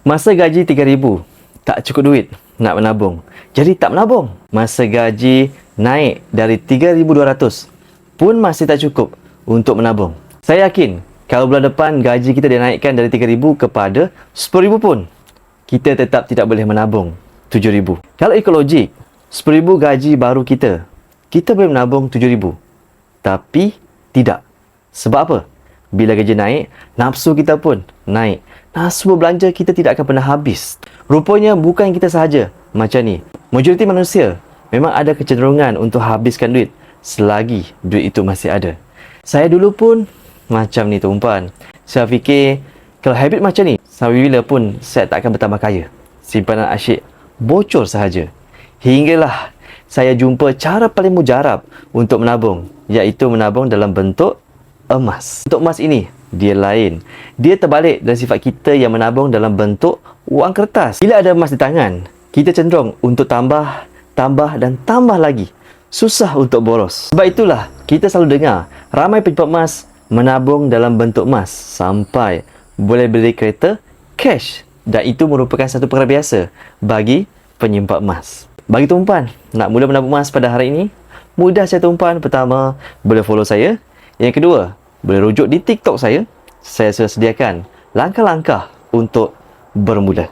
Masa gaji 3,000, tak cukup duit nak menabung. Jadi tak menabung. Masa gaji naik dari 3,200 pun masih tak cukup untuk menabung. Saya yakin kalau bulan depan gaji kita dinaikkan dari 3,000 kepada 10,000 pun, kita tetap tidak boleh menabung 7,000. Kalau ikut logik, 10,000 gaji baru kita boleh menabung 7,000. Tapi tidak. Sebab apa? Bila gaji naik, nafsu kita pun naik. Nafsu berbelanja kita tidak akan pernah habis. Rupanya bukan kita sahaja macam ni. Majoriti manusia memang ada kecenderungan untuk habiskan duit selagi duit itu masih ada. Saya dulu pun macam ni tumpuan. Saya fikir kalau habit macam ni, sampai bila pun saya tak akan bertambah kaya. Simpanan asyik bocor sahaja. Hinggalah saya jumpa cara paling mujarab untuk menabung, iaitu menabung dalam bentuk emas. Bentuk emas ini, dia lain. Dia terbalik dari sifat kita yang menabung dalam bentuk wang kertas. Bila ada emas di tangan, kita cenderung untuk tambah dan tambah lagi. Susah untuk boros. Sebab itulah, kita selalu dengar ramai penyimpan emas menabung dalam bentuk emas sampai boleh beli kereta cash. Dan itu merupakan satu perkara biasa bagi penyimpan emas. Bagi tumpuan nak mula menabung emas pada hari ini, mudah saya tumpuan. Pertama, boleh follow saya. Yang kedua, boleh rujuk di TikTok saya. Saya sudah sediakan langkah-langkah untuk bermula.